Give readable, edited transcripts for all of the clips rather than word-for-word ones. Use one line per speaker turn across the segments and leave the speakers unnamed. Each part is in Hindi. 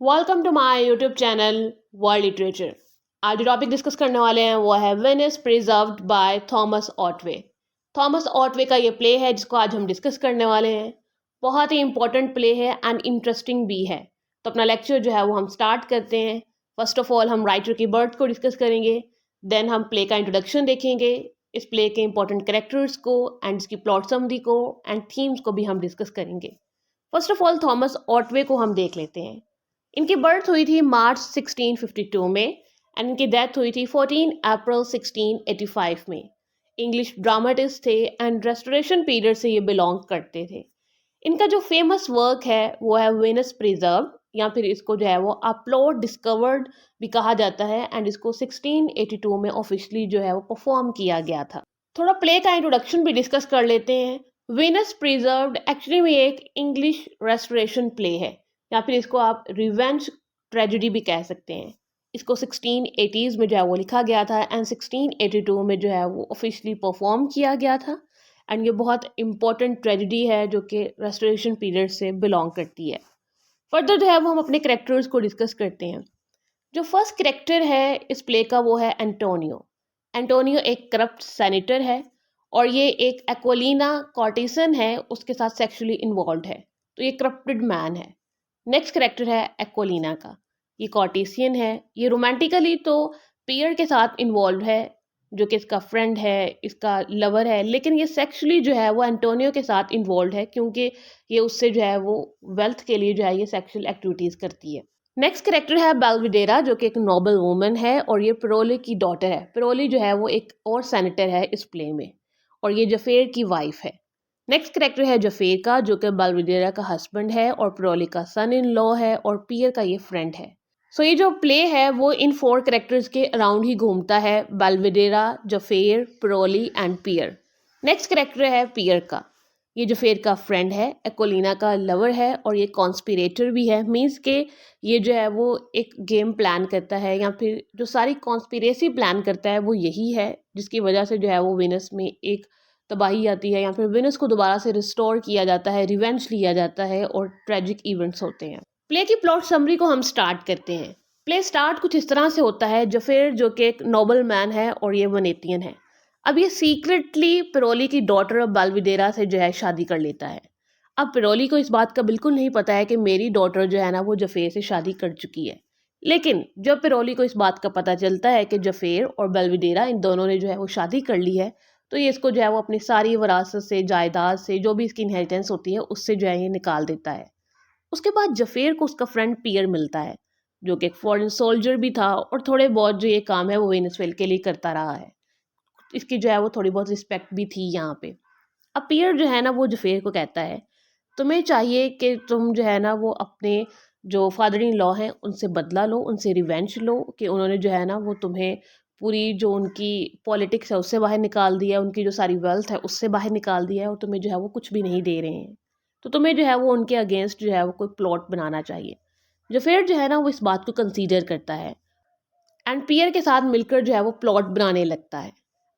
Welcome to my YouTube channel world literature. आज जो टॉपिक डिस्कस करने वाले हैं वो है Venice preserved by Thomas Otway. Thomas Otway का ये प्ले है जिसको आज हम डिस्कस करने वाले हैं। बहुत ही इंपॉर्टेंट प्ले है एंड इंटरेस्टिंग भी है। तो अपना लेक्चर जो है वो हम स्टार्ट करते हैं। फर्स्ट ऑफ ऑल हम राइटर की बर्थ को डिस्कस करेंगे, देन हम प्ले का इंट्रोडक्शन देखेंगे, इस प्ले के इंपॉर्टेंट कैरेक्टर्स को एंड इसकी प्लॉट समरी को एंड थीम्स को भी हम डिस्कस करेंगे। First of all Thomas Otway को हम देख लेते हैं। इनकी बर्थ हुई थी मार्च 1652 में एंड इनकी डेथ हुई थी 14 अप्रैल 1685 में। इंग्लिश ड्रामेटिस्ट थे एंड रेस्टोरेशन पीरियड से ये बिलोंग करते थे। इनका जो फेमस वर्क है वो है वेनस प्रिजर्व, या फिर इसको जो है वो अपलोड डिस्कवर्ड भी कहा जाता है एंड इसको 1682 में ऑफिशियली जो है वो परफॉर्म किया गया था। थोड़ा प्ले का इंट्रोडक्शन भी डिस्कस कर लेते हैं। वेनस प्रिजर्व्ड एक्चुअली में एक इंग्लिश रेस्टोरेशन प्ले है, या फिर इसको आप रिवेंज ट्रेजेडी भी कह सकते हैं। इसको 1680s में जो है वो लिखा गया था एंड 1682 में जो है वो ऑफिशियली परफॉर्म किया गया था। एंड ये बहुत इंपॉर्टेंट ट्रेजेडी है जो कि रेस्टोरेशन पीरियड से बिलोंग करती है। फर्दर जो है वो हम अपने करेक्टर्स को डिस्कस करते हैं। जो फर्स्ट करेक्टर है इस प्ले का वो है एंटोनियो। एंटोनियो एक करप्ट सेनेटर है और ये एक एक्वलिना कॉर्टिसन है, उसके साथ सेक्सुअली इन्वॉल्व है, तो ये करप्टेड मैन है। नेक्स्ट करेक्टर है एक्वलिना का। ये कॉर्टेसियन है, ये रोमांटिकली तो पियर के साथ इन्वॉल्व है जो कि इसका फ्रेंड है, इसका लवर है, लेकिन ये सेक्सुअली जो है वो एंटोनियो के साथ इन्वॉल्व है क्योंकि ये उससे जो है वो वेल्थ के लिए जो है ये सेक्सुअल एक्टिविटीज़ करती है। नेक्स्ट करेक्टर है बेल्विडेरा जो कि एक नोबल वुमन है और ये पिरोली की डॉटर है। पिरोली जो है वो एक और सेनेटर है इस प्ले में और ये जफेर की वाइफ है। नेक्स्ट करेक्टर है जफेर का जो कि बेल्विडेरा का हस्बैंड है और पिरोली का सन इन लॉ है और पियर का ये फ्रेंड है। सो ये जो प्ले है वो इन 4 करेक्टर्स के अराउंड ही घूमता है, बेल्विडेरा, जफेर, पिरोली एंड पियर। नेक्स्ट करेक्टर है पियर का। ये जफेर का फ्रेंड है, एक्वलिना का लवर है और ये कॉन्स्पिरेटर भी है। मीन्स के ये जो है वो एक गेम प्लान करता है या फिर जो सारी कॉन्स्पिरेसी प्लान करता है वो यही है जिसकी वजह से जो है वो वेनस में एक तबाही आती है या फिर वेनस को दोबारा से रिस्टोर किया जाता है, रिवेंज लिया जाता है और ट्रेजिक इवेंट्स होते हैं। प्ले की प्लॉट समरी को हम स्टार्ट करते हैं। प्ले स्टार्ट कुछ इस तरह से होता है। जफेर जो कि एक नोबल मैन है और ये वनेतियन है, अब ये सीक्रेटली पिरोली की डॉटर बेल्विडेरा से जो है शादी कर लेता है। अब पिरोली को इस बात का बिल्कुल नहीं पता है कि मेरी डॉटर जो है ना वो जफेर से शादी कर चुकी है। लेकिन जब पिरोली को इस बात का पता चलता है कि जफेर और बेल्विडेरा इन दोनों ने जो है वो शादी कर ली है, तो ये इसको जो है वो अपनी सारी विरासत से, जायदाद से, जो भी इसकी इनहेरिटेंस होती है उससे जो है ये निकाल देता है। उसके बाद जफेर को उसका फ्रेंड पियर मिलता है जो कि एक फॉरेन सोल्जर भी था और थोड़े बहुत जो ये काम है वो वेनेजुएला के लिए करता रहा है। इसकी जो है वो थोड़ी बहुत रिस्पेक्ट भी थी यहाँ पे। अब पियर जो है ना वो जफेर को कहता है तुम्हें चाहिए कि तुम जो है ना वो अपने जो फादर इन लॉ हैं उनसे बदला लो, उनसे रिवेंज लो कि उन्होंने जो है ना वो तुम्हें पूरी जो उनकी पॉलिटिक्स है उससे बाहर निकाल दिया है, उनकी जो सारी वेल्थ है उससे बाहर निकाल दिया है और तुम्हें जो है वो कुछ भी नहीं दे रहे हैं। तो तुम्हें जो है वो उनके अगेंस्ट जो है वो कोई प्लॉट बनाना चाहिए। जफेर जो है ना वो इस बात को कंसीडर करता है एंड पियर के साथ मिलकर जो है वो प्लॉट बनाने लगता है।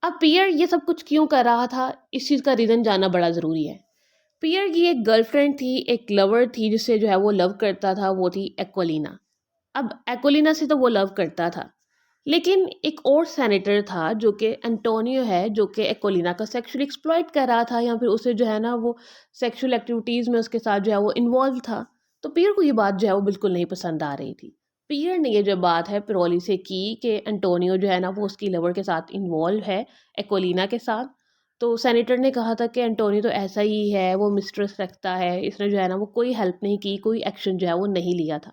अब पियर ये सब कुछ क्यों कर रहा था इस चीज़ का रीज़न जानना बड़ा ज़रूरी है। पियर की एक गर्लफ्रेंड थी, एक लवर थी जिससे जो है वो लव करता था, वो थी एक्वलिना। अब एक्वलिना से तो वो लव करता था, लेकिन एक और सेनेटर था जो कि एंटोनियो है जो कि एक्वलिना का सेक्सुअली एक्सप्लॉइट कर रहा था या फिर उसे जो है ना वो सेक्सुअल एक्टिविटीज़ में उसके साथ जो है वो इन्वॉल्व था। तो पियर को ये बात जो है वो बिल्कुल नहीं पसंद आ रही थी। पियर ने ये जो बात है पिरोली से की कि एंटोनियो जो है ना वो उसकी लवर के साथ इन्वॉल्व है, एक्वलिना के साथ। तो सेनेटर ने कहा था कि एंटोनियो तो ऐसा ही है, वो मिस्ट्रेस रखता है, इसने जो है ना वो कोई हेल्प नहीं की, कोई एक्शन जो है वो नहीं लिया था।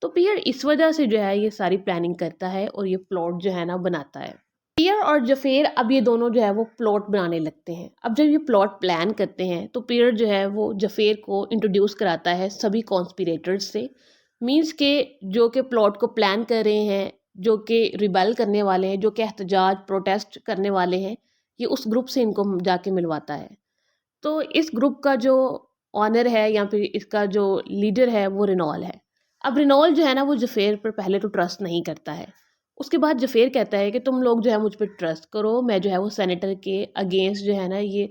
तो पियर इस वजह से जो है ये सारी प्लानिंग करता है और ये प्लॉट जो है ना बनाता है। पियर और जफेर अब ये दोनों जो है वो प्लॉट बनाने लगते हैं। अब जब ये प्लॉट प्लान करते हैं तो पियर जो है वो जफेर को इंट्रोड्यूस कराता है सभी कॉन्स्पिरेटर्स से। मींस के जो कि प्लॉट को प्लान कर रहे हैं, जो कि रिबेल करने वाले हैं, जो कि एहतजाज प्रोटेस्ट करने वाले हैं, ये उस ग्रुप से इनको जाके मिलवाता है। तो इस ग्रुप का जो ऑनर है या फिर इसका जो लीडर है वो रिनॉल है। अब रिनॉल जो है ना वो जफेर पर पहले तो ट्रस्ट नहीं करता है। उसके बाद जफेर कहता है कि तुम लोग जो है मुझ पर ट्रस्ट करो, मैं जो है वो सेनेटर के अगेंस्ट जो है ना ये